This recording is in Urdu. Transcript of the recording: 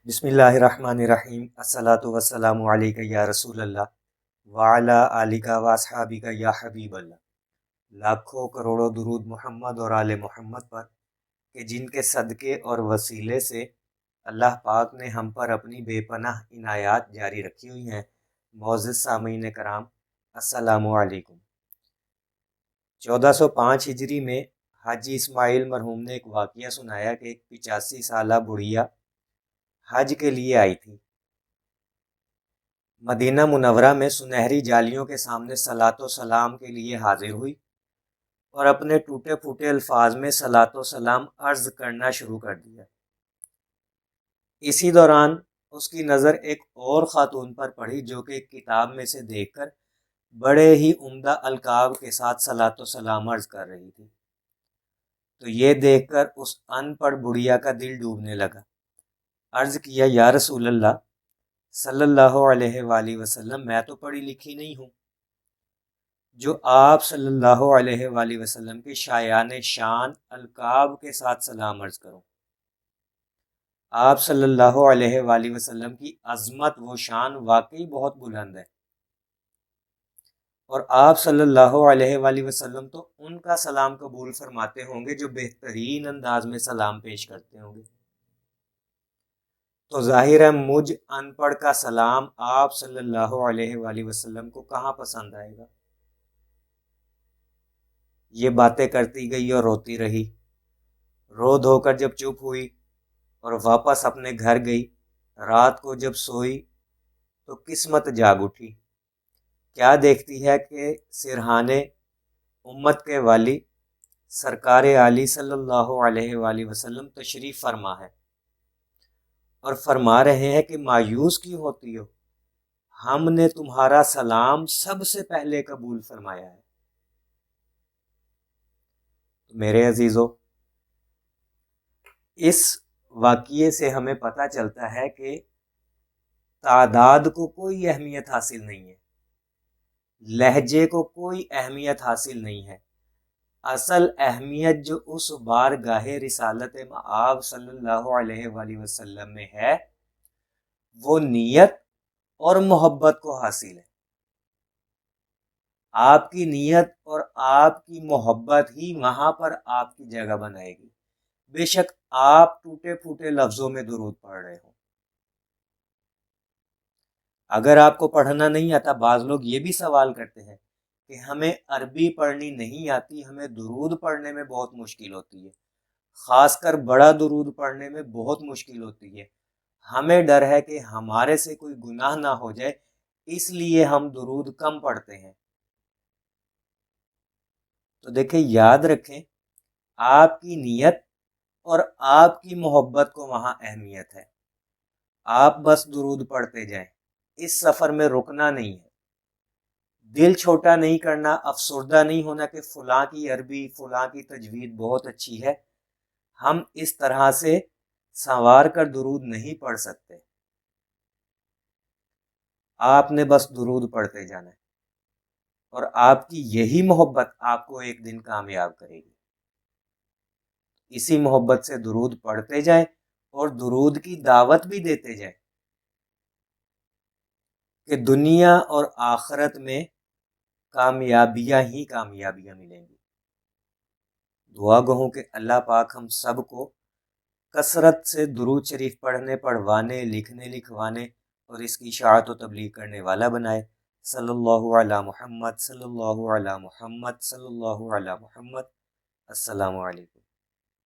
بسم اللہ الرحمن الرحیم۔ الصلاۃ والسلام علیک یا رسول اللہ وعلی آلک و اصحابک یا حبیب اللہ۔ لاکھوں کروڑوں درود محمد اور آل محمد پر کہ جن کے صدقے اور وسیلے سے اللہ پاک نے ہم پر اپنی بے پناہ عنایات جاری رکھی ہوئی ہیں۔ معزز سامعین کرام، السلام علیکم۔ 1405 ہجری میں حاجی اسماعیل مرحوم نے ایک واقعہ سنایا کہ ایک 85 سالہ بڑھیا حج کے لیے آئی تھی۔ مدینہ منورہ میں سنہری جالیوں کے سامنے صلاۃ و سلام کے لیے حاضر ہوئی اور اپنے ٹوٹے پھوٹے الفاظ میں صلاۃ و سلام عرض کرنا شروع کر دیا۔ اسی دوران اس کی نظر ایک اور خاتون پر پڑی جو کہ ایک کتاب میں سے دیکھ کر بڑے ہی عمدہ القاب کے ساتھ صلاۃ و سلام عرض کر رہی تھی۔ تو یہ دیکھ کر اس ان پڑھ بڑھیا کا دل ڈوبنے لگا۔ عرض کیا، یا رسول اللہ صلی اللہ علیہ وآلہ وسلم، میں تو پڑھی لکھی نہیں ہوں جو آپ صلی اللہ علیہ وآلہ وسلم کے شایان شان القاب کے ساتھ سلام عرض کروں۔ آپ صلی اللہ علیہ وآلہ وسلم کی عظمت و شان واقعی بہت بلند ہے، اور آپ صلی اللہ علیہ وآلہ وسلم تو ان کا سلام قبول فرماتے ہوں گے جو بہترین انداز میں سلام پیش کرتے ہوں گے، تو ظاہر ہے مجھ ان پڑھ کا سلام آپ صلی اللہ علیہ وآلہ وسلم کو کہاں پسند آئے گا۔ یہ باتیں کرتی گئی اور روتی رہی۔ رو دھو کر جب چپ ہوئی اور واپس اپنے گھر گئی، رات کو جب سوئی تو قسمت جاگ اٹھی۔ کیا دیکھتی ہے کہ سرہانے امت کے والی سرکار عالی صلی اللہ علیہ وآلہ وسلم تشریف فرما ہے اور فرما رہے ہیں کہ مایوس کیوں ہوتی ہو، ہم نے تمہارا سلام سب سے پہلے قبول فرمایا ہے۔ تو میرے عزیزو، اس واقعے سے ہمیں پتہ چلتا ہے کہ تعداد کو کوئی اہمیت حاصل نہیں ہے، لہجے کو کوئی اہمیت حاصل نہیں ہے۔ اصل اہمیت جو اس بارگاہ رسالت مآب صلی اللہ علیہ وآلہ وسلم میں ہے وہ نیت اور محبت کو حاصل ہے۔ آپ کی نیت اور آپ کی محبت ہی وہاں پر آپ کی جگہ بنائے گی، بے شک آپ ٹوٹے پھوٹے لفظوں میں درود پڑھ رہے ہوں۔ اگر آپ کو پڑھنا نہیں آتا، بعض لوگ یہ بھی سوال کرتے ہیں کہ ہمیں عربی پڑھنی نہیں آتی، ہمیں درود پڑھنے میں بہت مشکل ہوتی ہے، خاص کر بڑا درود پڑھنے میں بہت مشکل ہوتی ہے، ہمیں ڈر ہے کہ ہمارے سے کوئی گناہ نہ ہو جائے، اس لیے ہم درود کم پڑھتے ہیں۔ تو دیکھیں، یاد رکھیں، آپ کی نیت اور آپ کی محبت کو وہاں اہمیت ہے۔ آپ بس درود پڑھتے جائیں، اس سفر میں رکنا نہیں ہے، دل چھوٹا نہیں کرنا، افسردہ نہیں ہونا کہ فلاں کی عربی، فلاں کی تجوید بہت اچھی ہے، ہم اس طرح سے سنوار کر درود نہیں پڑھ سکتے۔ آپ نے بس درود پڑھتے جانا ہے، اور آپ کی یہی محبت آپ کو ایک دن کامیاب کرے گی۔ اسی محبت سے درود پڑھتے جائیں اور درود کی دعوت بھی دیتے جائیں کہ دنیا اور آخرت میں کامیابیاں ہی کامیابیاں ملیں گی۔ دعا گو کہ اللہ پاک ہم سب کو کثرت سے درود شریف پڑھنے، پڑھوانے، لکھنے، لکھوانے اور اس کی اشاعت و تبلیغ کرنے والا بنائے۔ صلی اللہ علی محمد، صلی اللہ علی محمد، صلی اللہ علی محمد۔ السلام علیکم۔